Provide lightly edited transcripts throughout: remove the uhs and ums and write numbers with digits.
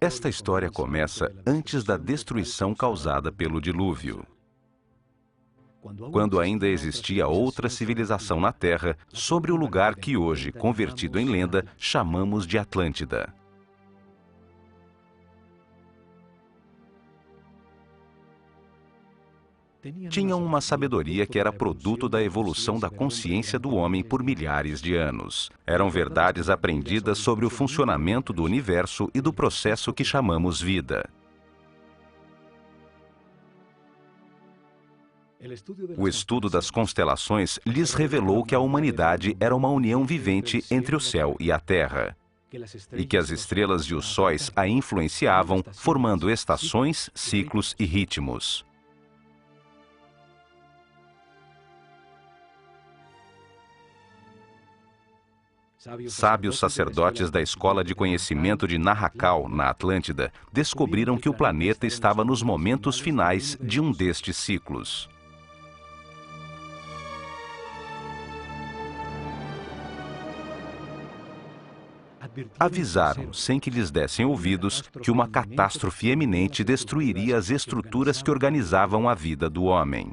Esta história começa antes da destruição causada pelo dilúvio, quando ainda existia outra civilização na Terra, sobre o lugar que hoje, convertido em lenda, chamamos de Atlântida. Tinham uma sabedoria que era produto da evolução da consciência do homem por milhares de anos. Eram verdades aprendidas sobre o funcionamento do universo e do processo que chamamos vida. O estudo das constelações lhes revelou que a humanidade era uma união vivente entre o céu e a terra, e que as estrelas e os sóis a influenciavam, formando estações, ciclos e ritmos. Sábios sacerdotes da Escola de Conhecimento de Narrakal, na Atlântida, descobriram que o planeta estava nos momentos finais de um destes ciclos. Avisaram, sem que lhes dessem ouvidos, que uma catástrofe eminente destruiria as estruturas que organizavam a vida do homem.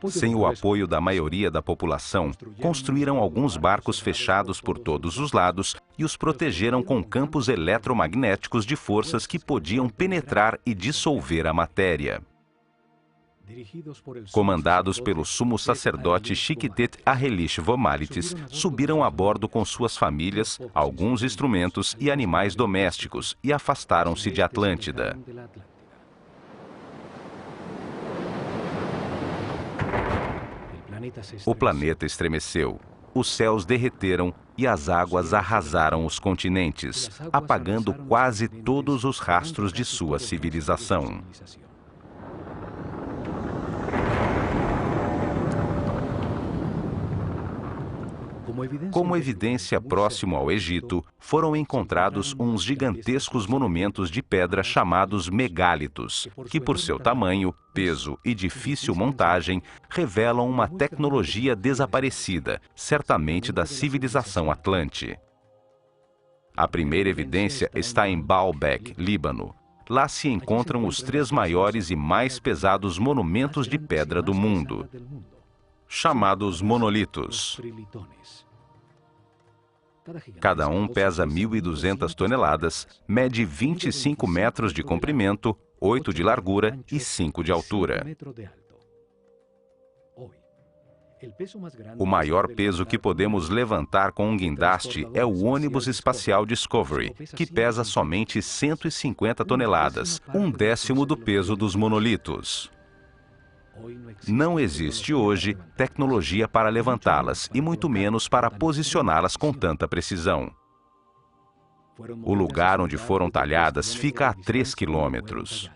Sem o apoio da maioria da população, construíram alguns barcos fechados por todos os lados e os protegeram com campos eletromagnéticos de forças que podiam penetrar e dissolver a matéria. Comandados pelo sumo sacerdote Chiquitet Ahelish Vomalitis, subiram a bordo com suas famílias, alguns instrumentos e animais domésticos e afastaram-se de Atlântida. O planeta estremeceu, os céus derreteram e as águas arrasaram os continentes, apagando quase todos os rastros de sua civilização. Como evidência próximo ao Egito, foram encontrados uns gigantescos monumentos de pedra chamados megálitos, que por seu tamanho, peso e difícil montagem, revelam uma tecnologia desaparecida, certamente da civilização Atlante. A primeira evidência está em Baalbek, Líbano. Lá se encontram os 3 maiores e mais pesados monumentos de pedra do mundo, chamados monolitos. Cada um pesa 1.200 toneladas, mede 25 metros de comprimento, 8 de largura e 5 de altura. O maior peso que podemos levantar com um guindaste é o ônibus espacial Discovery, que pesa somente 150 toneladas, 1/10 do peso dos monolitos. Não existe hoje tecnologia para levantá-las e muito menos para posicioná-las com tanta precisão. O lugar onde foram talhadas fica a 3 quilômetros,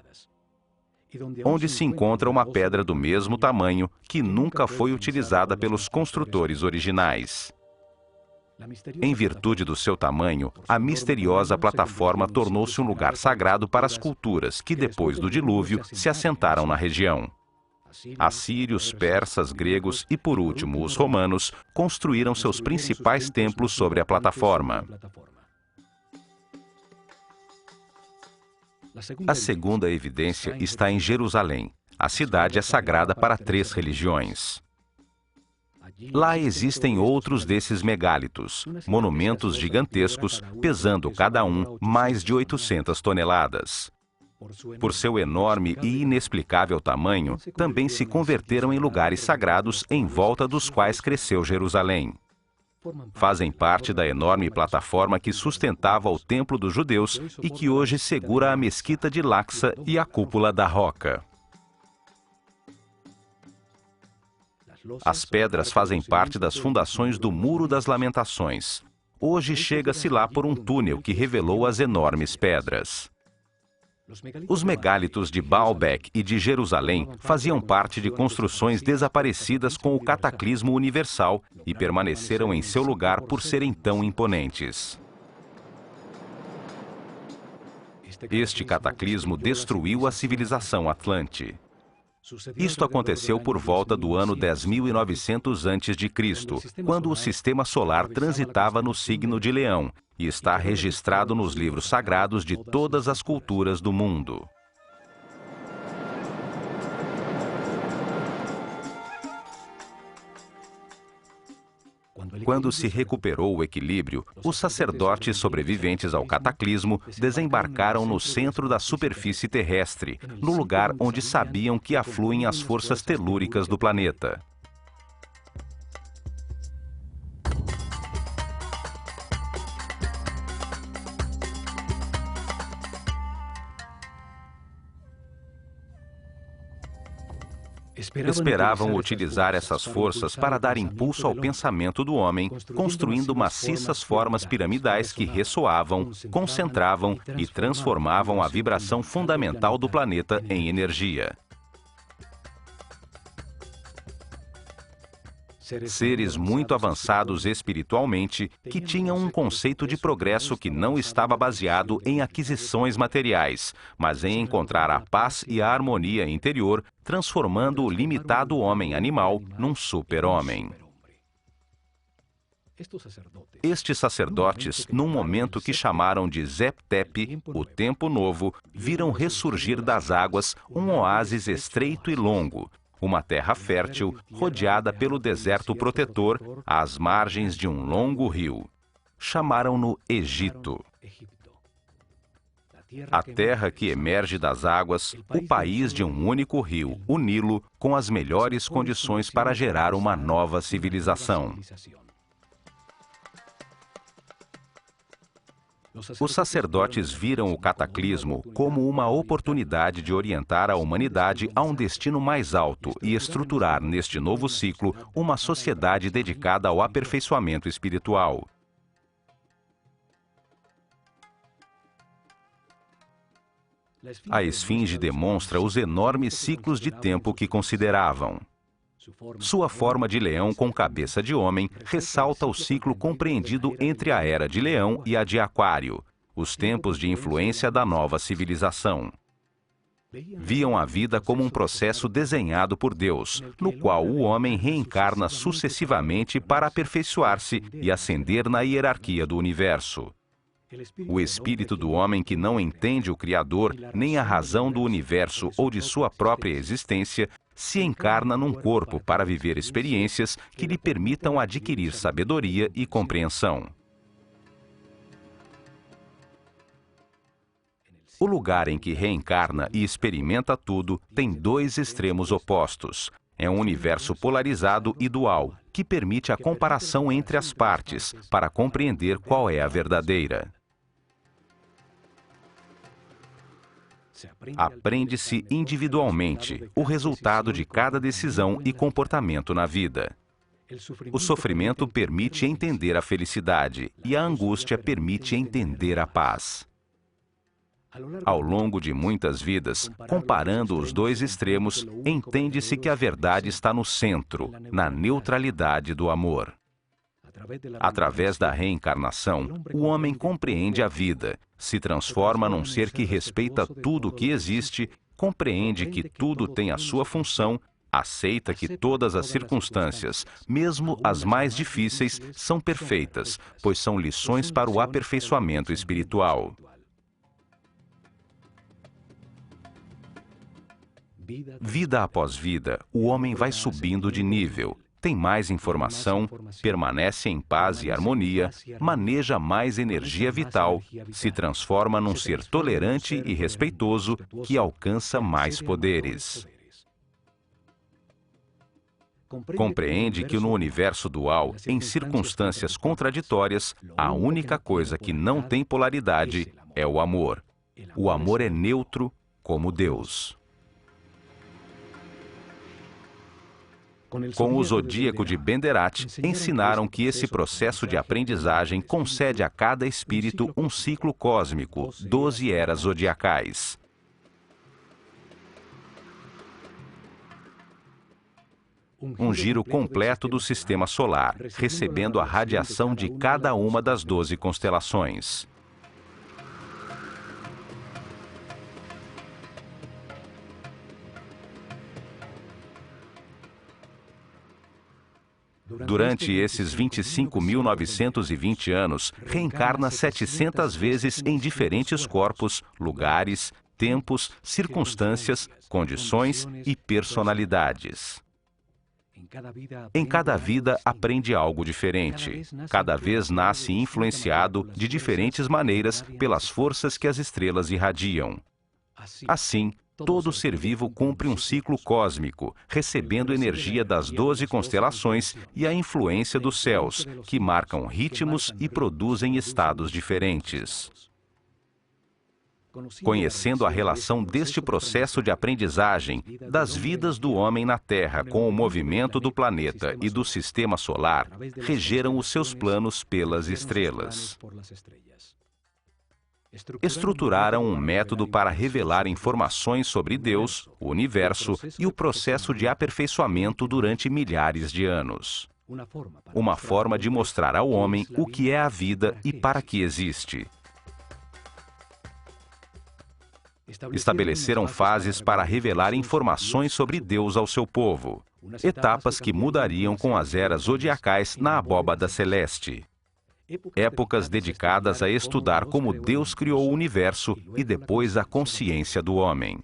onde se encontra uma pedra do mesmo tamanho que nunca foi utilizada pelos construtores originais. Em virtude do seu tamanho, a misteriosa plataforma tornou-se um lugar sagrado para as culturas que, depois do dilúvio, se assentaram na região. Assírios, persas, gregos e, por último, os romanos construíram seus principais templos sobre a plataforma. A segunda evidência está em Jerusalém. A cidade é sagrada para 3 religiões. Lá existem outros desses megálitos, monumentos gigantescos, pesando cada um mais de 800 toneladas. Por seu enorme e inexplicável tamanho, também se converteram em lugares sagrados em volta dos quais cresceu Jerusalém. Fazem parte da enorme plataforma que sustentava o Templo dos Judeus e que hoje segura a Mesquita de Al-Aqsa e a Cúpula da Roca. As pedras fazem parte das fundações do Muro das Lamentações. Hoje chega-se lá por um túnel que revelou as enormes pedras. Os megálitos de Baalbek e de Jerusalém faziam parte de construções desaparecidas com o cataclismo universal e permaneceram em seu lugar por serem tão imponentes. Este cataclismo destruiu a civilização Atlante. Isto aconteceu por volta do ano 10.900 a.C., quando o sistema solar transitava no signo de Leão, e está registrado nos livros sagrados de todas as culturas do mundo. Quando se recuperou o equilíbrio, os sacerdotes sobreviventes ao cataclismo desembarcaram no centro da superfície terrestre, no lugar onde sabiam que afluem as forças telúricas do planeta. Esperavam utilizar essas forças para dar impulso ao pensamento do homem, construindo maciças formas piramidais que ressoavam, concentravam e transformavam a vibração fundamental do planeta em energia. Seres muito avançados espiritualmente, que tinham um conceito de progresso que não estava baseado em aquisições materiais, mas em encontrar a paz e a harmonia interior, transformando o limitado homem-animal num super-homem. Estes sacerdotes, num momento que chamaram de Zep-Tep, o Tempo Novo, viram ressurgir das águas um oásis estreito e longo, uma terra fértil, rodeada pelo deserto protetor, às margens de um longo rio. Chamaram-no Egito. A terra que emerge das águas, o país de um único rio, o Nilo, com as melhores condições para gerar uma nova civilização. Os sacerdotes viram o cataclismo como uma oportunidade de orientar a humanidade a um destino mais alto e estruturar neste novo ciclo uma sociedade dedicada ao aperfeiçoamento espiritual. A esfinge demonstra os enormes ciclos de tempo que consideravam. Sua forma de leão com cabeça de homem ressalta o ciclo compreendido entre a Era de Leão e a de Aquário, os tempos de influência da nova civilização. Viam a vida como um processo desenhado por Deus, no qual o homem reencarna sucessivamente para aperfeiçoar-se e ascender na hierarquia do universo. O espírito do homem que não entende o Criador, nem a razão do universo ou de sua própria existência, se encarna num corpo para viver experiências que lhe permitam adquirir sabedoria e compreensão. O lugar em que reencarna e experimenta tudo tem dois extremos opostos. É um universo polarizado e dual, que permite a comparação entre as partes, para compreender qual é a verdadeira. Aprende-se individualmente o resultado de cada decisão e comportamento na vida. O sofrimento permite entender a felicidade e a angústia permite entender a paz. Ao longo de muitas vidas, comparando os dois extremos, entende-se que a verdade está no centro, na neutralidade do amor. Através da reencarnação, o homem compreende a vida, se transforma num ser que respeita tudo o que existe, compreende que tudo tem a sua função, aceita que todas as circunstâncias, mesmo as mais difíceis, são perfeitas, pois são lições para o aperfeiçoamento espiritual. Vida após vida, o homem vai subindo de nível, tem mais informação, permanece em paz e harmonia, maneja mais energia vital, se transforma num ser tolerante e respeitoso que alcança mais poderes. Compreende que no universo dual, em circunstâncias contraditórias, a única coisa que não tem polaridade é o amor. O amor é neutro como Deus. Com o Zodíaco de Benderat, ensinaram que esse processo de aprendizagem concede a cada espírito um ciclo cósmico, 12 eras zodiacais. Um giro completo do sistema solar, recebendo a radiação de cada uma das 12 constelações. Durante esses 25.920 anos, reencarna 700 vezes em diferentes corpos, lugares, tempos, circunstâncias, condições e personalidades. Em cada vida aprende algo diferente. Cada vez nasce influenciado de diferentes maneiras pelas forças que as estrelas irradiam. Assim, todo ser vivo cumpre um ciclo cósmico, recebendo energia das 12 constelações e a influência dos céus, que marcam ritmos e produzem estados diferentes. Conhecendo a relação deste processo de aprendizagem das vidas do homem na Terra com o movimento do planeta e do sistema solar, regeram os seus planos pelas estrelas. Estruturaram um método para revelar informações sobre Deus, o universo e o processo de aperfeiçoamento durante milhares de anos. Uma forma de mostrar ao homem o que é a vida e para que existe. Estabeleceram fases para revelar informações sobre Deus ao seu povo, etapas que mudariam com as eras zodiacais na abóbada celeste. Épocas dedicadas a estudar como Deus criou o universo e depois a consciência do homem.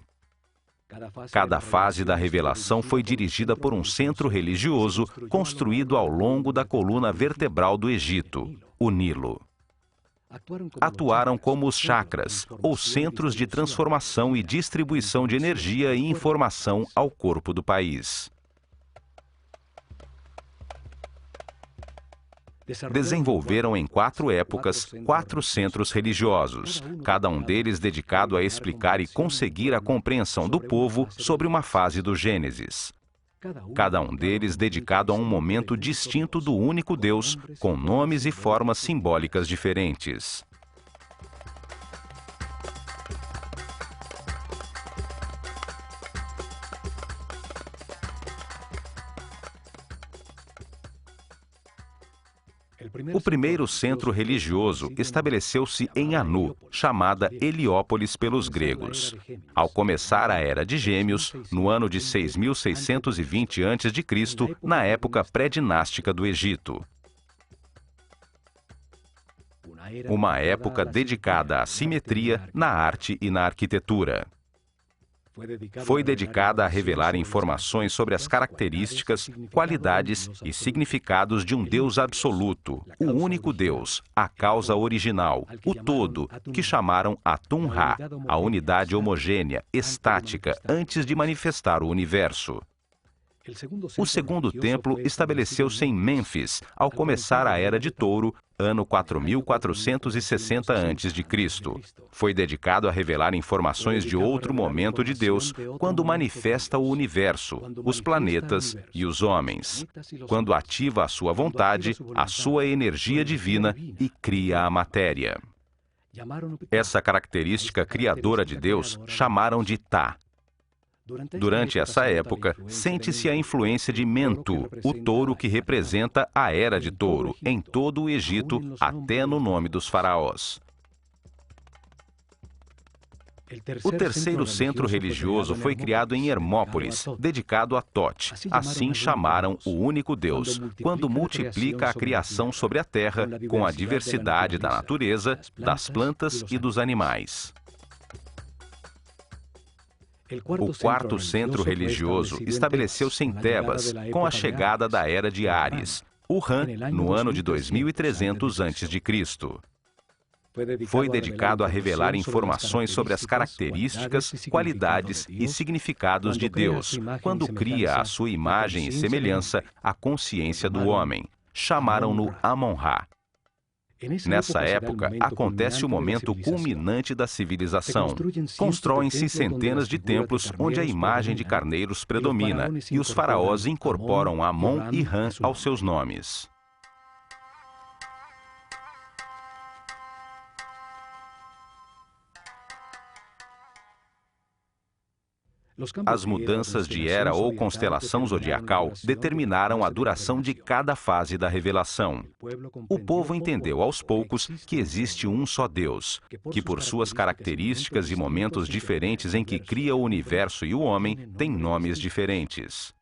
Cada fase da revelação foi dirigida por um centro religioso construído ao longo da coluna vertebral do Egito, o Nilo. Atuaram como os chakras, ou centros de transformação e distribuição de energia e informação ao corpo do país. Desenvolveram em 4 épocas 4 centros religiosos, cada um deles dedicado a explicar e conseguir a compreensão do povo sobre uma fase do Gênesis. Cada um deles dedicado a um momento distinto do único Deus, com nomes e formas simbólicas diferentes. O primeiro centro religioso estabeleceu-se em Anu, chamada Heliópolis pelos gregos. Ao começar a Era de Gêmeos, no ano de 6.620 a.C., na época pré-dinástica do Egito. Uma época dedicada à simetria na arte e na arquitetura. Foi dedicada a revelar informações sobre as características, qualidades e significados de um Deus absoluto, o único Deus, a causa original, o todo, que chamaram Atum-Ra, a unidade homogênea, estática, antes de manifestar o universo. O segundo templo estabeleceu-se em Mênfis, ao começar a Era de Touro, ano 4.460 a.C. Foi dedicado a revelar informações de outro momento de Deus, quando manifesta o universo, os planetas e os homens, quando ativa a sua vontade, a sua energia divina e cria a matéria. Essa característica criadora de Deus chamaram de Tá. Durante essa época, sente-se a influência de Mentu, o touro que representa a Era de Touro, em todo o Egito, até no nome dos faraós. O terceiro centro religioso foi criado em Hermópolis, dedicado a Thoth. Assim chamaram o único Deus, quando multiplica a criação sobre a terra com a diversidade da natureza, das plantas e dos animais. O quarto centro religioso estabeleceu-se em Tebas, com a chegada da Era de Áries, o Ram, no ano de 2300 a.C. Foi dedicado a revelar informações sobre as características, qualidades e significados de Deus, quando cria à sua imagem e semelhança a consciência do homem. Chamaram-no Amon-Ra. Nessa época, acontece o momento culminante da civilização. Constroem-se centenas de templos onde a imagem de carneiros predomina e os faraós incorporam Amon e Ram aos seus nomes. As mudanças de era ou constelação zodiacal determinaram a duração de cada fase da revelação. O povo entendeu aos poucos que existe um só Deus, que por suas características e momentos diferentes em que cria o universo e o homem, tem nomes diferentes.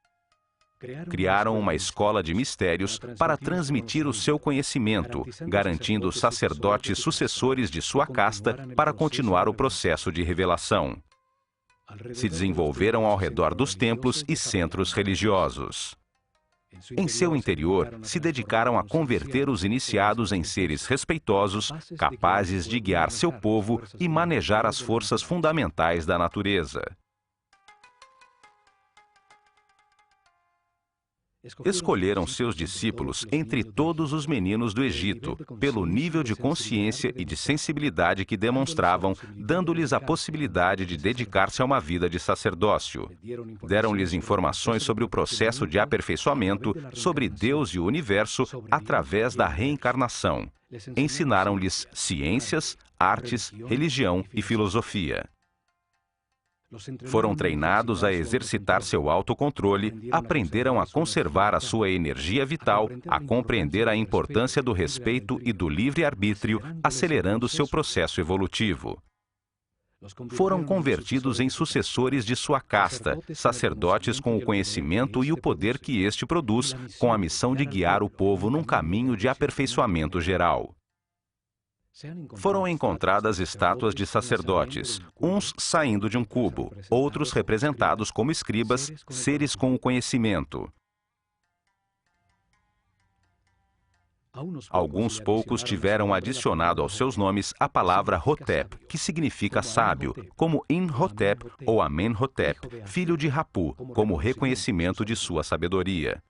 Criaram uma escola de mistérios para transmitir o seu conhecimento, garantindo sacerdotes sucessores de sua casta para continuar o processo de revelação. Se desenvolveram ao redor dos templos e centros religiosos. Em seu interior, se dedicaram a converter os iniciados em seres respeitosos, capazes de guiar seu povo e manejar as forças fundamentais da natureza. Escolheram seus discípulos entre todos os meninos do Egito, pelo nível de consciência e de sensibilidade que demonstravam, dando-lhes a possibilidade de dedicar-se a uma vida de sacerdócio. Deram-lhes informações sobre o processo de aperfeiçoamento, sobre Deus e o universo, através da reencarnação. Ensinaram-lhes ciências, artes, religião e filosofia. Foram treinados a exercitar seu autocontrole, aprenderam a conservar a sua energia vital, a compreender a importância do respeito e do livre-arbítrio, acelerando seu processo evolutivo. Foram convertidos em sucessores de sua casta, sacerdotes com o conhecimento e o poder que este produz, com a missão de guiar o povo num caminho de aperfeiçoamento geral. Foram encontradas estátuas de sacerdotes, uns saindo de um cubo, outros representados como escribas, seres com o conhecimento. Alguns poucos tiveram adicionado aos seus nomes a palavra Hotep, que significa sábio, como Imhotep ou Amenhotep, filho de Rapu, como reconhecimento de sua sabedoria.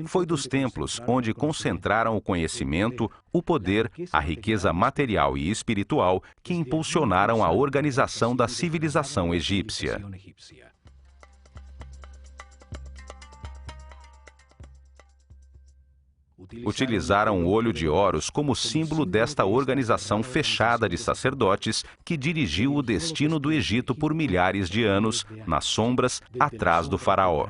Foi dos templos onde concentraram o conhecimento, o poder, a riqueza material e espiritual que impulsionaram a organização da civilização egípcia. Utilizaram o olho de Horus como símbolo desta organização fechada de sacerdotes que dirigiu o destino do Egito por milhares de anos, nas sombras, atrás do faraó.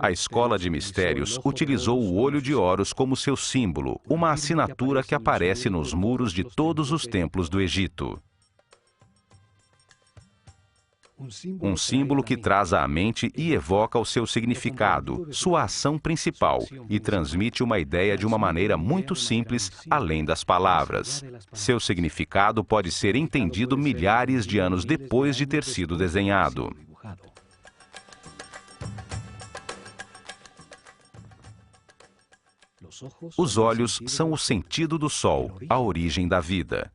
A Escola de Mistérios utilizou o olho de Horus como seu símbolo, uma assinatura que aparece nos muros de todos os templos do Egito. Um símbolo que traz à mente e evoca o seu significado, sua ação principal, e transmite uma ideia de uma maneira muito simples, além das palavras. Seu significado pode ser entendido milhares de anos depois de ter sido desenhado. Os olhos são o sentido do sol, a origem da vida.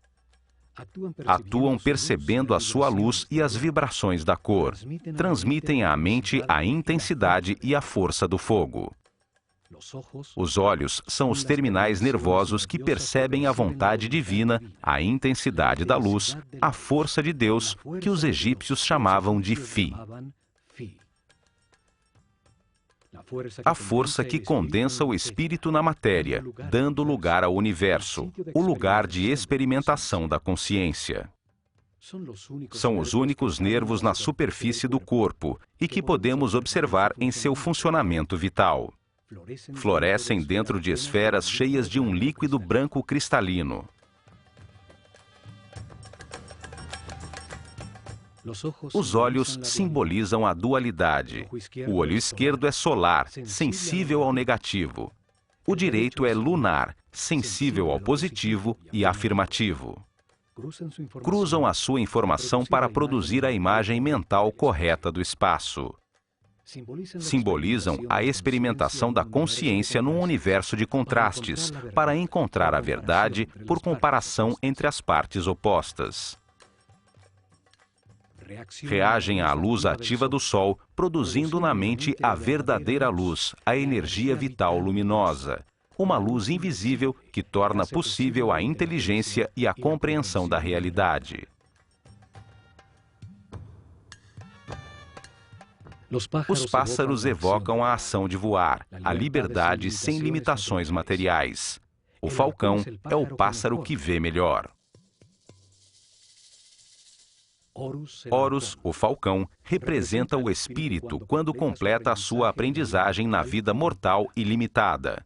Atuam percebendo a sua luz e as vibrações da cor. Transmitem à mente a intensidade e a força do fogo. Os olhos são os terminais nervosos que percebem a vontade divina, a intensidade da luz, a força de Deus, que os egípcios chamavam de Fi. A força que condensa o espírito na matéria, dando lugar ao universo, o lugar de experimentação da consciência. São os únicos nervos na superfície do corpo e que podemos observar em seu funcionamento vital. Florescem dentro de esferas cheias de um líquido branco cristalino. Os olhos simbolizam a dualidade. O olho esquerdo é solar, sensível ao negativo. O direito é lunar, sensível ao positivo e afirmativo. Cruzam a sua informação para produzir a imagem mental correta do espaço. Simbolizam a experimentação da consciência num universo de contrastes, para encontrar a verdade por comparação entre as partes opostas. Reagem à luz ativa do Sol, produzindo na mente a verdadeira luz, a energia vital luminosa. Uma luz invisível que torna possível a inteligência e a compreensão da realidade. Os pássaros evocam a ação de voar, a liberdade sem limitações materiais. O falcão é o pássaro que vê melhor. Horus, o falcão, representa o espírito quando completa a sua aprendizagem na vida mortal e limitada.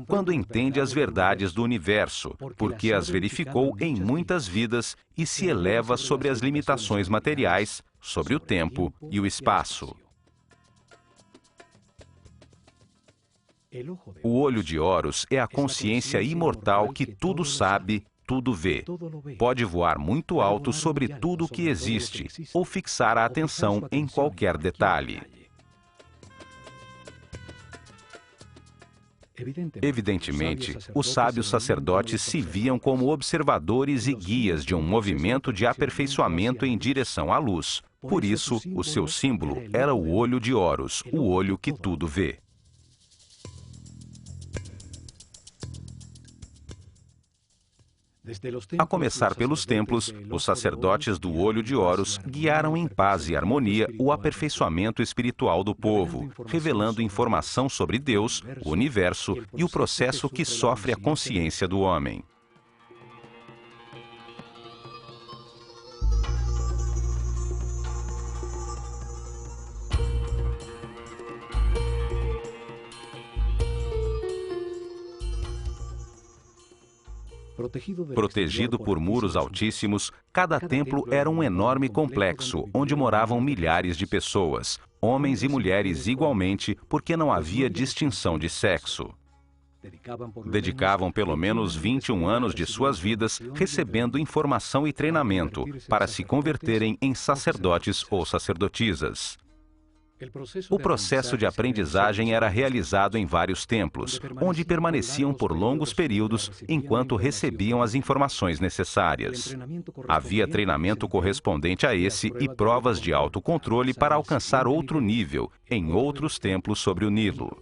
Quando entende as verdades do universo, porque as verificou em muitas vidas e se eleva sobre as limitações materiais, sobre o tempo e o espaço. O olho de Horus é a consciência imortal que tudo sabe, tudo vê. Pode voar muito alto sobre tudo que existe ou fixar a atenção em qualquer detalhe. Evidentemente, os sábios sacerdotes se viam como observadores e guias de um movimento de aperfeiçoamento em direção à luz. Por isso, o seu símbolo era o olho de Horus, o olho que tudo vê. A começar pelos templos, os sacerdotes do olho de Horus guiaram em paz e harmonia o aperfeiçoamento espiritual do povo, revelando informação sobre Deus, o universo e o processo que sofre a consciência do homem. Protegido por muros altíssimos, cada templo era um enorme complexo onde moravam milhares de pessoas, homens e mulheres igualmente, porque não havia distinção de sexo. Dedicavam pelo menos 21 anos de suas vidas recebendo informação e treinamento para se converterem em sacerdotes ou sacerdotisas. O processo de aprendizagem era realizado em vários templos, onde permaneciam por longos períodos enquanto recebiam as informações necessárias. Havia treinamento correspondente a esse e provas de autocontrole para alcançar outro nível em outros templos sobre o Nilo.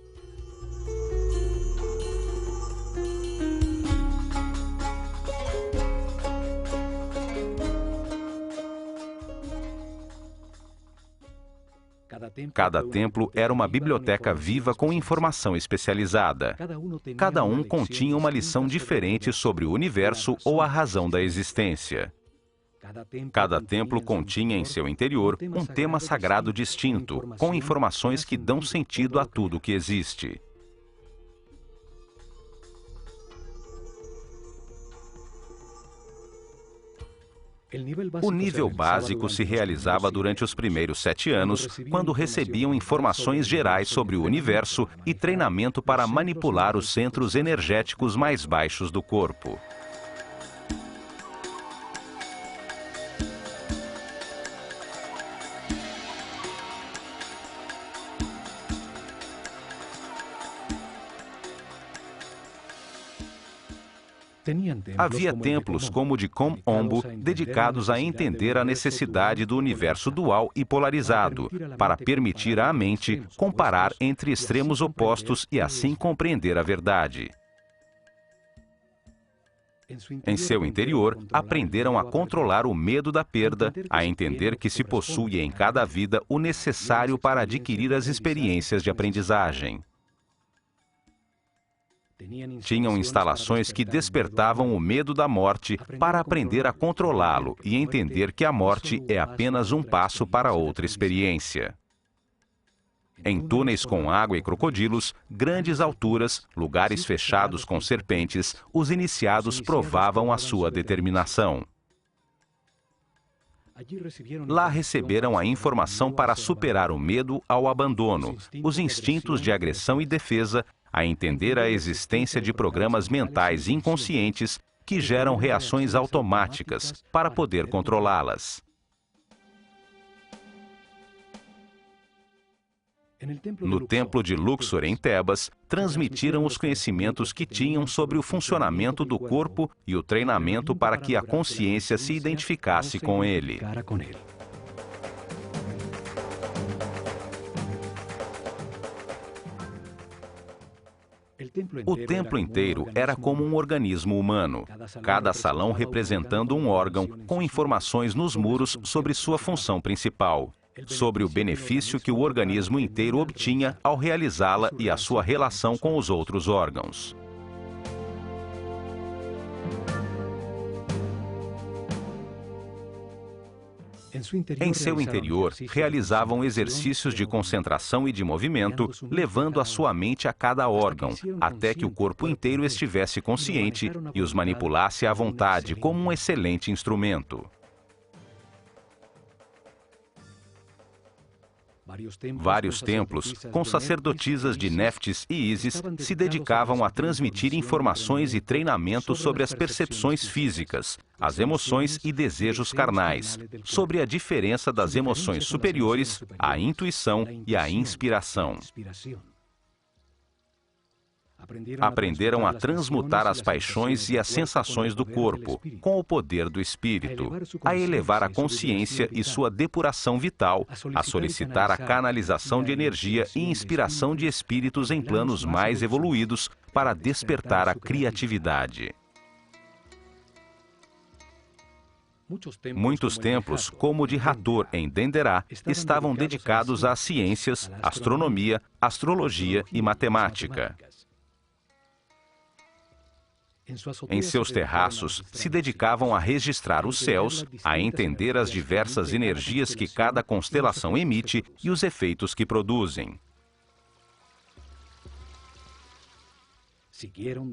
Cada templo era uma biblioteca viva com informação especializada. Cada um continha uma lição diferente sobre o universo ou a razão da existência. Cada templo continha em seu interior um tema sagrado distinto, com informações que dão sentido a tudo que existe. O nível básico se realizava durante os primeiros 7 anos, quando recebiam informações gerais sobre o universo e treinamento para manipular os centros energéticos mais baixos do corpo. Havia templos como o de Kom-Ombo dedicados a entender a necessidade do universo dual e polarizado, para permitir à mente comparar entre extremos opostos e assim compreender a verdade. Em seu interior, aprenderam a controlar o medo da perda, a entender que se possui em cada vida o necessário para adquirir as experiências de aprendizagem. Tinham instalações que despertavam o medo da morte para aprender a controlá-lo e entender que a morte é apenas um passo para outra experiência. Em túneis com água e crocodilos, grandes alturas, lugares fechados com serpentes, os iniciados provavam a sua determinação. Lá receberam a informação para superar o medo ao abandono, os instintos de agressão e defesa, a entender a existência de programas mentais inconscientes que geram reações automáticas para poder controlá-las. No templo de Luxor, em Tebas, transmitiram os conhecimentos que tinham sobre o funcionamento do corpo e o treinamento para que a consciência se identificasse com ele. O templo inteiro era como um organismo humano, cada salão representando um órgão com informações nos muros sobre sua função principal, sobre o benefício que o organismo inteiro obtinha ao realizá-la e a sua relação com os outros órgãos. Em seu interior, realizavam exercícios de concentração e de movimento, levando a sua mente a cada órgão, até que o corpo inteiro estivesse consciente e os manipulasse à vontade como um excelente instrumento. Vários templos, com sacerdotisas de Néftis e Ísis, se dedicavam a transmitir informações e treinamento sobre as percepções físicas, as emoções e desejos carnais, sobre a diferença das emoções superiores, a intuição e a inspiração. Aprenderam a transmutar as paixões e as sensações do corpo, com o poder do espírito, a elevar a consciência e sua depuração vital, a solicitar a canalização de energia e inspiração de espíritos em planos mais evoluídos para despertar a criatividade. Muitos templos, como o de Hathor, em Denderá, estavam dedicados às ciências, astronomia, astrologia e matemática. Em seus terraços, se dedicavam a registrar os céus, a entender as diversas energias que cada constelação emite e os efeitos que produzem.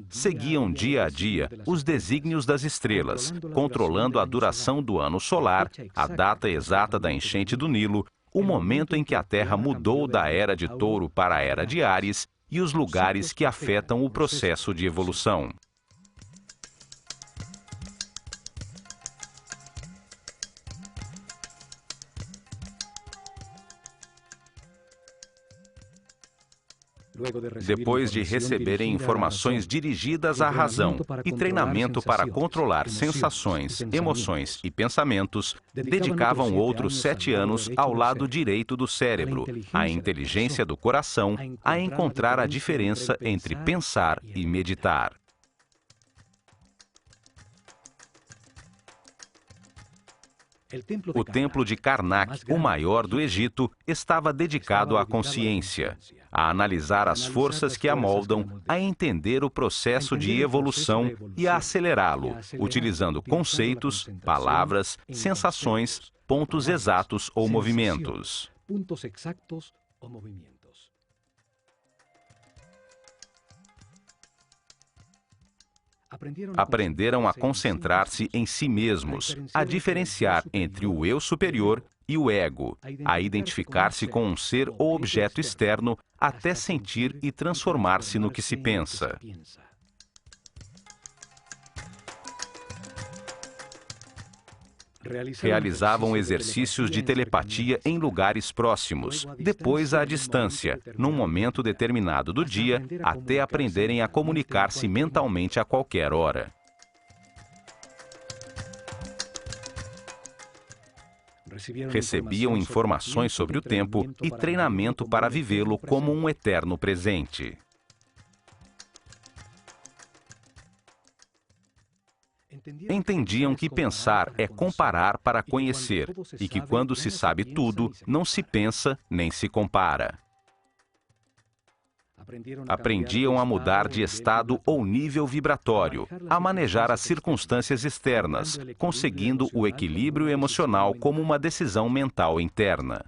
Seguiam dia a dia os desígnios das estrelas, controlando a duração do ano solar, a data exata da enchente do Nilo, o momento em que a Terra mudou da Era de Touro para a Era de Áries e os lugares que afetam o processo de evolução. Depois de receberem informações dirigidas à razão e treinamento para controlar sensações, emoções e pensamentos, dedicavam outros 7 anos ao lado direito do cérebro, à inteligência do coração, a encontrar a diferença entre pensar e meditar. O templo de Karnak, o maior do Egito, estava dedicado à consciência, a analisar as forças que a moldam, a entender o processo de evolução e a acelerá-lo, utilizando conceitos, palavras, sensações, pontos exatos ou movimentos. Aprenderam a concentrar-se em si mesmos, a diferenciar entre o eu superior e o ego, a identificar-se com um ser ou objeto externo até sentir e transformar-se no que se pensa. Realizavam exercícios de telepatia em lugares próximos, depois à distância, num momento determinado do dia, até aprenderem a comunicar-se mentalmente a qualquer hora. Recebiam informações sobre o tempo e treinamento para vivê-lo como um eterno presente. Entendiam que pensar é comparar para conhecer, e que quando se sabe tudo, não se pensa nem se compara. Aprendiam a mudar de estado ou nível vibratório, a manejar as circunstâncias externas, conseguindo o equilíbrio emocional como uma decisão mental interna.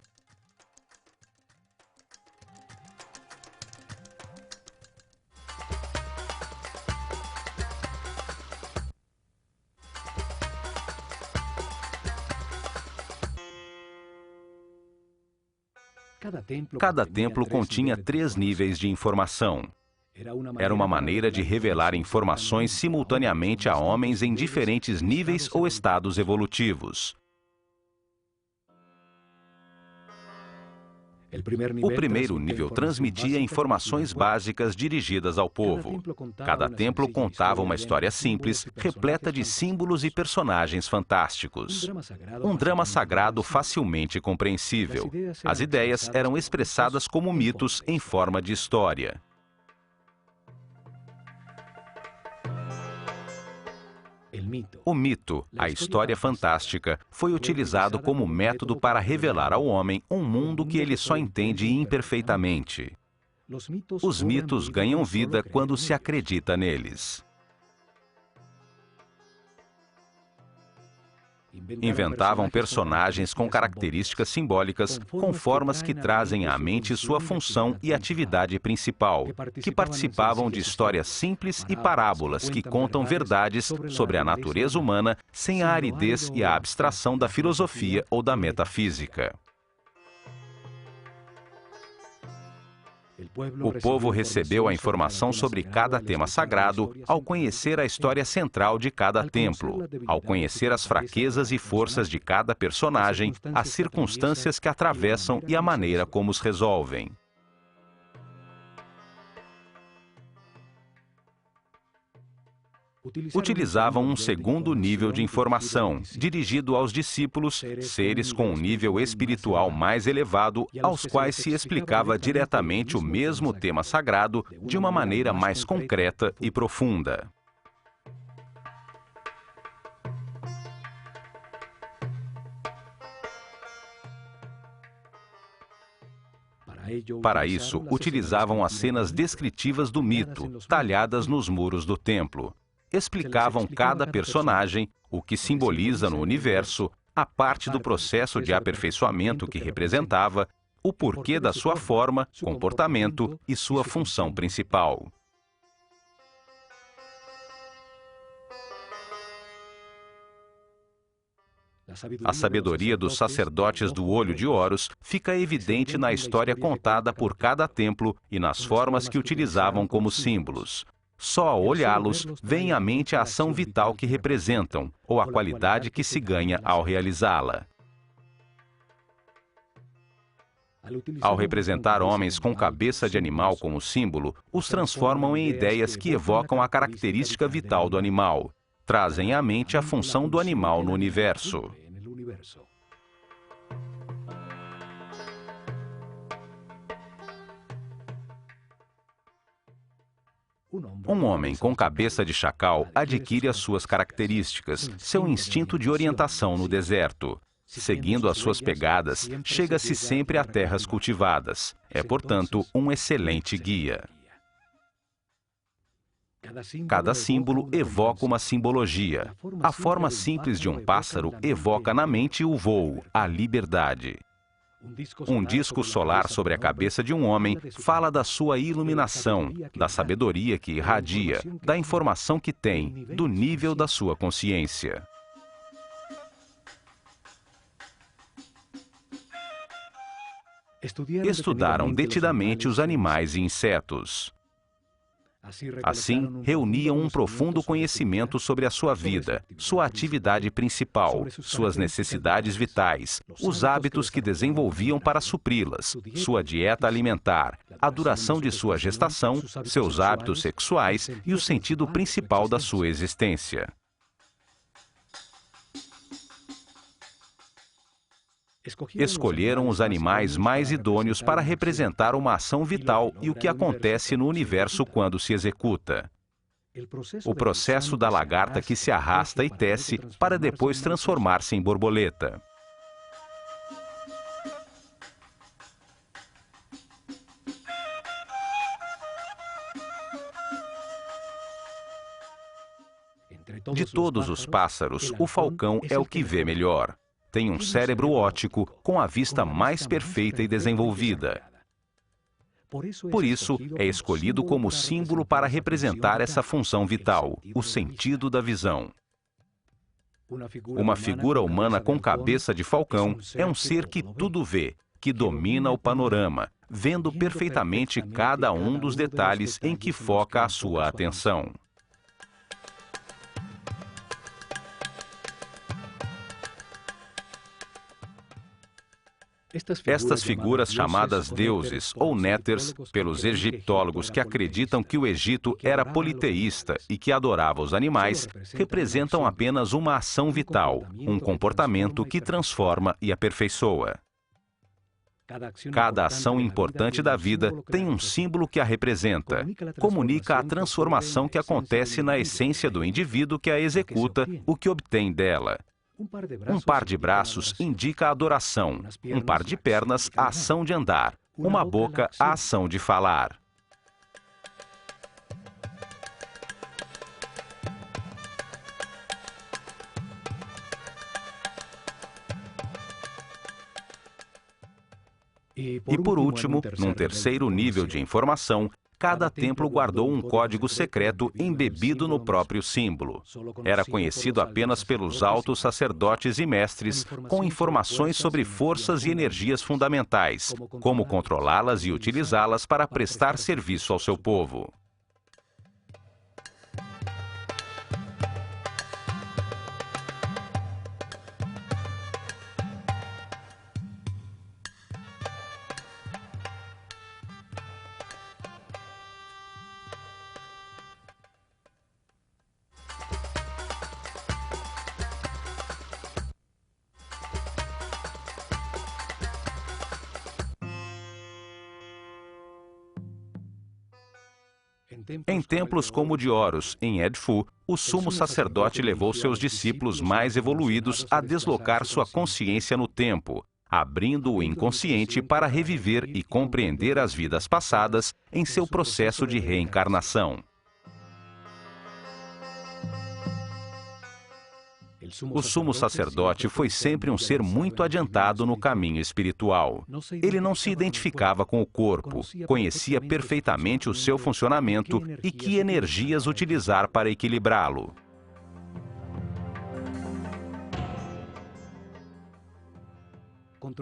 Cada templo continha 3 níveis de informação. Era uma maneira de revelar informações simultaneamente a homens em diferentes níveis ou estados evolutivos. O primeiro nível transmitia informações básicas dirigidas ao povo. Cada templo contava uma história simples, repleta de símbolos e personagens fantásticos. Um drama sagrado facilmente compreensível. As ideias eram expressadas como mitos em forma de história. O mito, a história fantástica, foi utilizado como método para revelar ao homem um mundo que ele só entende imperfeitamente. Os mitos ganham vida quando se acredita neles. Inventavam personagens com características simbólicas, com formas que trazem à mente sua função e atividade principal, que participavam de histórias simples e parábolas que contam verdades sobre a natureza humana sem a aridez e a abstração da filosofia ou da metafísica. O povo recebeu a informação sobre cada tema sagrado ao conhecer a história central de cada templo, ao conhecer as fraquezas e forças de cada personagem, as circunstâncias que atravessam e a maneira como os resolvem. Utilizavam um segundo nível de informação, dirigido aos discípulos, seres com um nível espiritual mais elevado, aos quais se explicava diretamente o mesmo tema sagrado de uma maneira mais concreta e profunda. Para isso, utilizavam as cenas descritivas do mito, talhadas nos muros do templo. Explicavam cada personagem, o que simboliza no universo, a parte do processo de aperfeiçoamento que representava, o porquê da sua forma, comportamento e sua função principal. A sabedoria dos sacerdotes do Olho de Horus fica evidente na história contada por cada templo e nas formas que utilizavam como símbolos. Só ao olhá-los, vem à mente a ação vital que representam, ou a qualidade que se ganha ao realizá-la. Ao representar homens com cabeça de animal como símbolo, os transformam em ideias que evocam a característica vital do animal. Trazem à mente a função do animal no universo. Um homem com cabeça de chacal adquire as suas características, seu instinto de orientação no deserto. Seguindo as suas pegadas, chega-se sempre a terras cultivadas. É, portanto, um excelente guia. Cada símbolo evoca uma simbologia. A forma simples de um pássaro evoca na mente o voo, a liberdade. Um disco solar sobre a cabeça de um homem fala da sua iluminação, da sabedoria que irradia, da informação que tem, do nível da sua consciência. Estudaram detidamente os animais e insetos. Assim, reuniam um profundo conhecimento sobre a sua vida, sua atividade principal, suas necessidades vitais, os hábitos que desenvolviam para supri-las, sua dieta alimentar, a duração de sua gestação, seus hábitos sexuais e o sentido principal da sua existência. Escolheram os animais mais idôneos para representar uma ação vital e o que acontece no universo quando se executa. O processo da lagarta que se arrasta e tece para depois transformar-se em borboleta. De todos os pássaros, o falcão é o que vê melhor. Tem um cérebro óptico com a vista mais perfeita e desenvolvida. Por isso, é escolhido como símbolo para representar essa função vital, o sentido da visão. Uma figura humana com cabeça de falcão é um ser que tudo vê, que domina o panorama, vendo perfeitamente cada um dos detalhes em que foca a sua atenção. Estas figuras chamadas deuses ou néters, pelos egiptólogos que acreditam que o Egito era politeísta e que adorava os animais, representam apenas uma ação vital, um comportamento que transforma e aperfeiçoa. Cada ação importante da vida tem um símbolo que a representa, comunica a transformação que acontece na essência do indivíduo que a executa, o que obtém dela. Um par de braços indica a adoração, um par de pernas a ação de andar, uma boca a ação de falar. E por último, num terceiro nível de informação, cada templo guardou um código secreto embebido no próprio símbolo. Era conhecido apenas pelos altos sacerdotes e mestres, com informações sobre forças e energias fundamentais, como controlá-las e utilizá-las para prestar serviço ao seu povo. Em templos como o de Horus, em Edfu, o sumo sacerdote levou seus discípulos mais evoluídos a deslocar sua consciência no tempo, abrindo o inconsciente para reviver e compreender as vidas passadas em seu processo de reencarnação. O sumo sacerdote foi sempre um ser muito adiantado no caminho espiritual. Ele não se identificava com o corpo, conhecia perfeitamente o seu funcionamento e que energias utilizar para equilibrá-lo.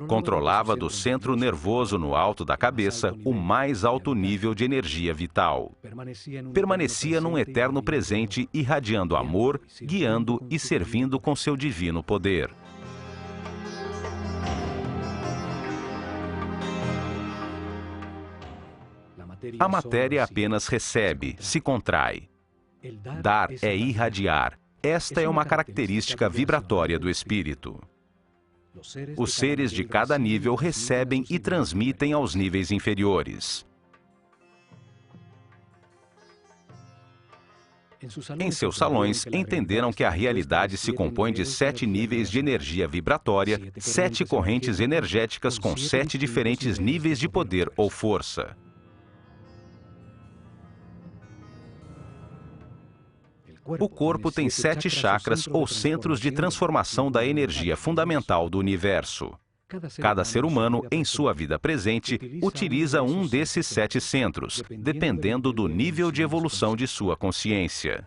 Controlava do centro nervoso no alto da cabeça o mais alto nível de energia vital. Permanecia num eterno presente, irradiando amor, guiando e servindo com seu divino poder. A matéria apenas recebe, se contrai. Dar é irradiar. Esta é uma característica vibratória do espírito. Os seres de cada nível recebem e transmitem aos níveis inferiores. Em seus salões, entenderam que a realidade se compõe de 7 níveis de energia vibratória, 7 correntes energéticas com 7 diferentes níveis de poder ou força. O corpo tem 7 chakras ou centros de transformação da energia fundamental do universo. Cada ser humano, em sua vida presente, utiliza um desses 7 centros, dependendo do nível de evolução de sua consciência.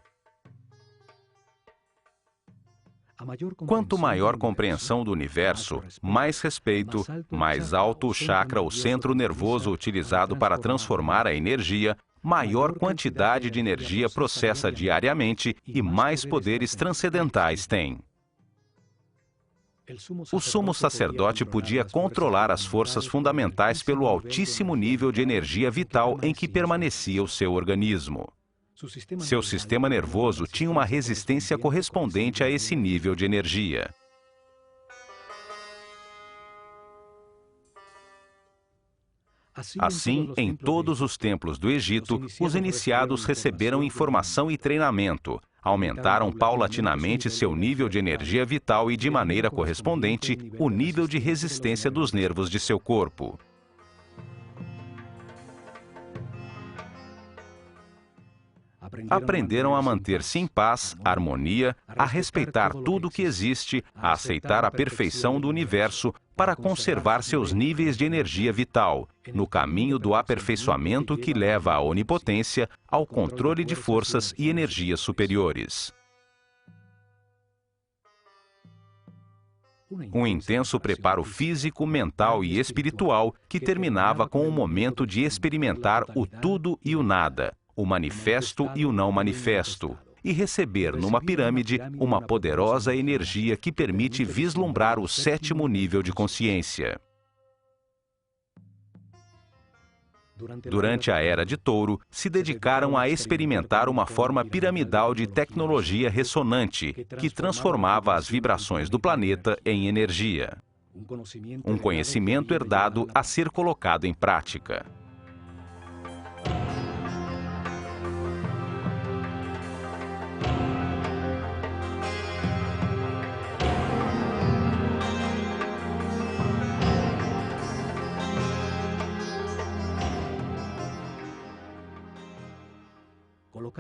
Quanto maior compreensão do universo, mais respeito, mais alto o chakra ou centro nervoso utilizado para transformar a energia, maior quantidade de energia processa diariamente e mais poderes transcendentais tem. O sumo sacerdote podia controlar as forças fundamentais pelo altíssimo nível de energia vital em que permanecia o seu organismo. Seu sistema nervoso tinha uma resistência correspondente a esse nível de energia. Assim, em todos os templos do Egito, os iniciados receberam informação e treinamento, aumentaram paulatinamente seu nível de energia vital e, de maneira correspondente, o nível de resistência dos nervos de seu corpo. Aprenderam a manter-se em paz, harmonia, a respeitar tudo o que existe, a aceitar a perfeição do universo, para conservar seus níveis de energia vital, no caminho do aperfeiçoamento que leva à onipotência, ao controle de forças e energias superiores. Um intenso preparo físico, mental e espiritual que terminava com o momento de experimentar o tudo e o nada, o manifesto e o não manifesto, e receber numa pirâmide uma poderosa energia que permite vislumbrar o 7º nível de consciência. Durante a Era de Touro, se dedicaram a experimentar uma forma piramidal de tecnologia ressonante que transformava as vibrações do planeta em energia. Um conhecimento herdado a ser colocado em prática.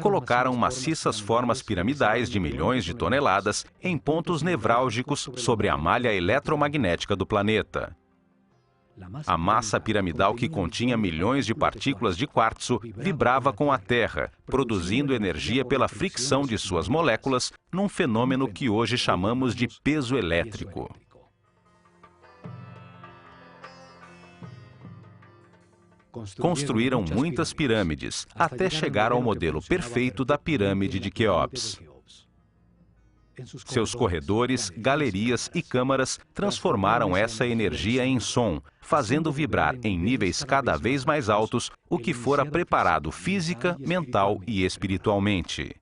Colocaram maciças formas piramidais de milhões de toneladas em pontos nevrálgicos sobre a malha eletromagnética do planeta. A massa piramidal, que continha milhões de partículas de quartzo, vibrava com a Terra, produzindo energia pela fricção de suas moléculas, num fenômeno que hoje chamamos de peso elétrico. Construíram muitas pirâmides, até chegar ao modelo perfeito da pirâmide de Queops. Seus corredores, galerias e câmaras transformaram essa energia em som, fazendo vibrar em níveis cada vez mais altos o que fora preparado física, mental e espiritualmente.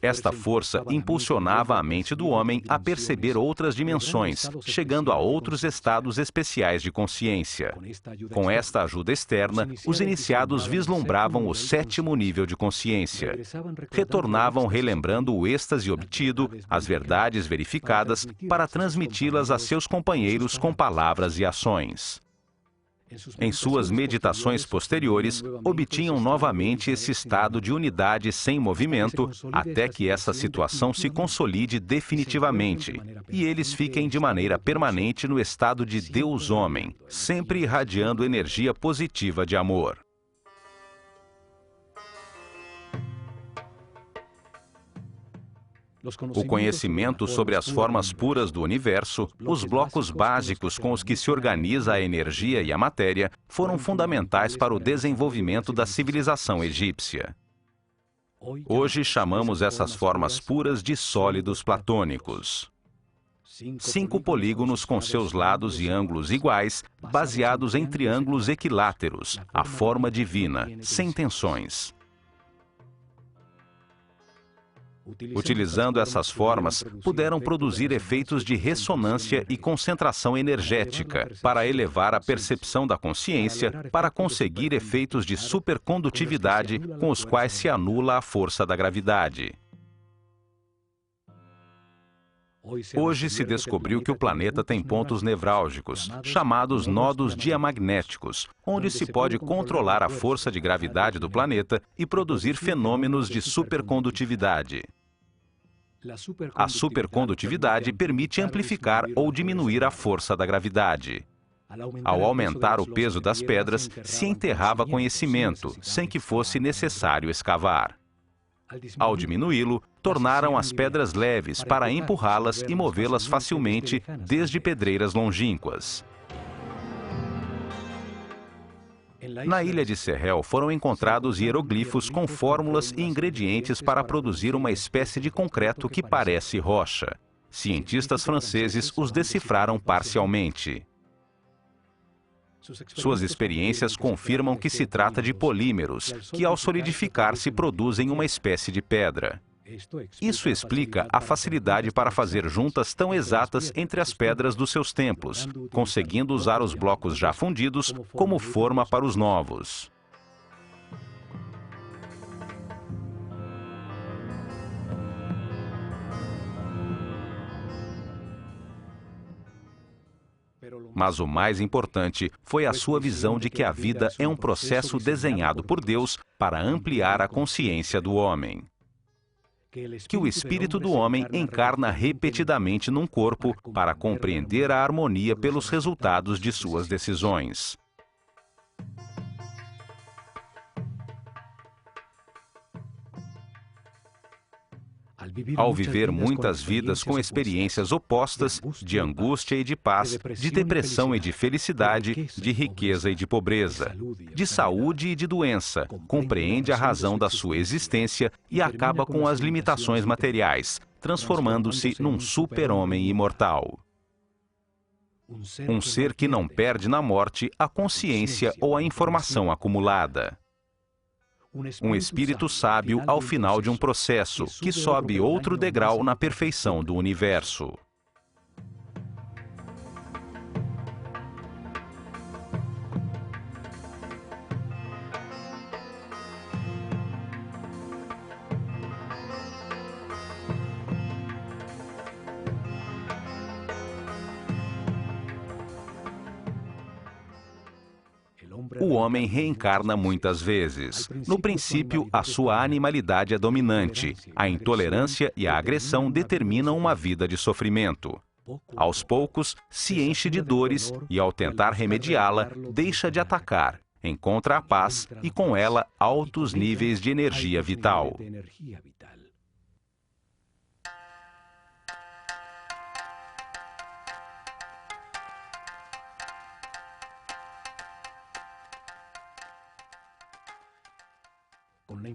Esta força impulsionava a mente do homem a perceber outras dimensões, chegando a outros estados especiais de consciência. Com esta ajuda externa, os iniciados vislumbravam o sétimo nível de consciência. Retornavam relembrando o êxtase obtido, as verdades verificadas, para transmiti-las a seus companheiros com palavras e ações. Em suas meditações posteriores, obtinham novamente esse estado de unidade sem movimento, até que essa situação se consolide definitivamente, e eles fiquem de maneira permanente no estado de Deus-Homem, sempre irradiando energia positiva de amor. O conhecimento sobre as formas puras do universo, os blocos básicos com os que se organiza a energia e a matéria, foram fundamentais para o desenvolvimento da civilização egípcia. Hoje chamamos essas formas puras de sólidos platônicos. 5 polígonos com seus lados e ângulos iguais, baseados em triângulos equiláteros, a forma divina, sem tensões. Utilizando essas formas, puderam produzir efeitos de ressonância e concentração energética para elevar a percepção da consciência, para conseguir efeitos de supercondutividade com os quais se anula a força da gravidade. Hoje se descobriu que o planeta tem pontos nevrálgicos, chamados nodos diamagnéticos, onde se pode controlar a força de gravidade do planeta e produzir fenômenos de supercondutividade. A supercondutividade permite amplificar ou diminuir a força da gravidade. Ao aumentar o peso das pedras, se enterrava conhecimento, sem que fosse necessário escavar. Ao diminuí-lo, tornaram as pedras leves para empurrá-las e movê-las facilmente desde pedreiras longínquas. Na ilha de Sehel foram encontrados hieroglifos com fórmulas e ingredientes para produzir uma espécie de concreto que parece rocha. Cientistas franceses os decifraram parcialmente. Suas experiências confirmam que se trata de polímeros, que ao solidificar-se produzem uma espécie de pedra. Isso explica a facilidade para fazer juntas tão exatas entre as pedras dos seus templos, conseguindo usar os blocos já fundidos como forma para os novos. Mas o mais importante foi a sua visão de que a vida é um processo desenhado por Deus para ampliar a consciência do homem. Que o espírito do homem encarna repetidamente num corpo para compreender a harmonia pelos resultados de suas decisões. Ao viver muitas vidas com experiências opostas, de angústia e de paz, de depressão e de felicidade, de riqueza e de pobreza, de saúde e de doença, compreende a razão da sua existência e acaba com as limitações materiais, transformando-se num super-homem imortal. Um ser que não perde na morte a consciência ou a informação acumulada. Um espírito sábio ao final de um processo, que sobe outro degrau na perfeição do universo. O homem reencarna muitas vezes. No princípio, a sua animalidade é dominante. A intolerância e a agressão determinam uma vida de sofrimento. Aos poucos, se enche de dores e, ao tentar remediá-la, deixa de atacar, encontra a paz e, com ela, altos níveis de energia vital.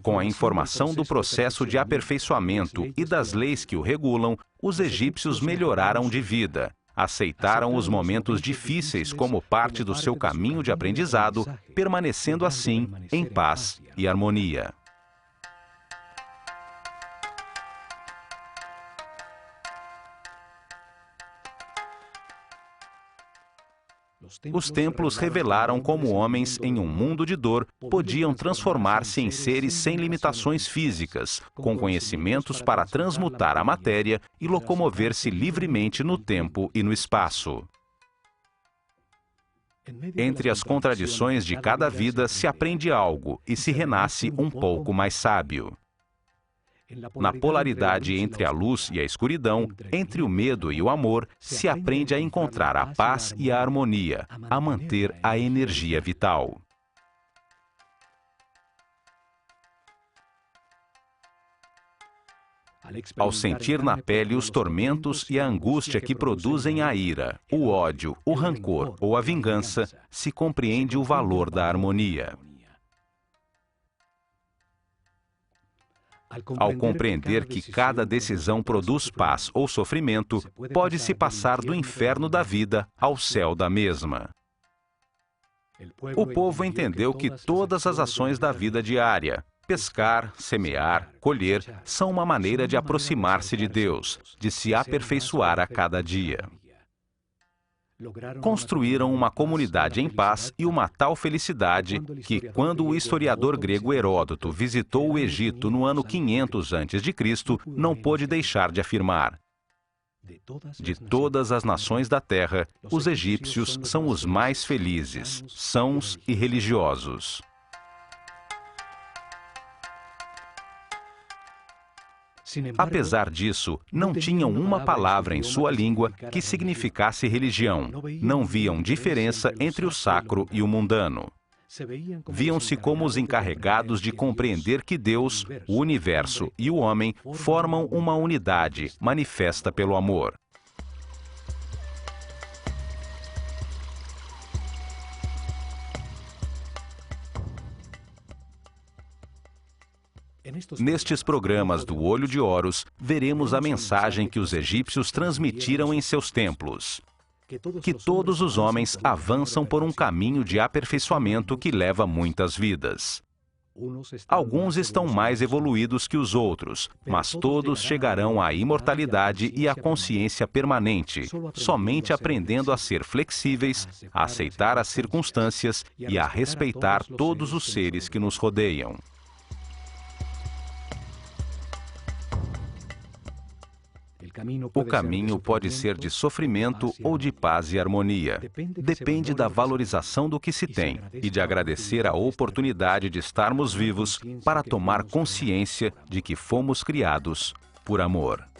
Com a informação do processo de aperfeiçoamento e das leis que o regulam, os egípcios melhoraram de vida, aceitaram os momentos difíceis como parte do seu caminho de aprendizado, permanecendo assim em paz e harmonia. Os templos revelaram como homens em um mundo de dor podiam transformar-se em seres sem limitações físicas, com conhecimentos para transmutar a matéria e locomover-se livremente no tempo e no espaço. Entre as contradições de cada vida se aprende algo e se renasce um pouco mais sábio. Na polaridade entre a luz e a escuridão, entre o medo e o amor, se aprende a encontrar a paz e a harmonia, a manter a energia vital. Ao sentir na pele os tormentos e a angústia que produzem a ira, o ódio, o rancor ou a vingança, se compreende o valor da harmonia. Ao compreender que cada decisão produz paz ou sofrimento, pode-se passar do inferno da vida ao céu da mesma. O povo entendeu que todas as ações da vida diária, pescar, semear, colher, são uma maneira de aproximar-se de Deus, de se aperfeiçoar a cada dia. Construíram uma comunidade em paz e uma tal felicidade que, quando o historiador grego Heródoto visitou o Egito no ano 500 a.C., não pôde deixar de afirmar: de todas as nações da terra, os egípcios são os mais felizes, sãos e religiosos. Apesar disso, não tinham uma palavra em sua língua que significasse religião. Não viam diferença entre o sacro e o mundano. Viam-se como os encarregados de compreender que Deus, o universo e o homem formam uma unidade manifesta pelo amor. Nestes programas do Olho de Horus, veremos a mensagem que os egípcios transmitiram em seus templos: que todos os homens avançam por um caminho de aperfeiçoamento que leva muitas vidas. Alguns estão mais evoluídos que os outros, mas todos chegarão à imortalidade e à consciência permanente, somente aprendendo a ser flexíveis, a aceitar as circunstâncias e a respeitar todos os seres que nos rodeiam. O caminho pode ser de sofrimento ou de paz e harmonia. Depende da valorização do que se tem e de agradecer a oportunidade de estarmos vivos para tomar consciência de que fomos criados por amor.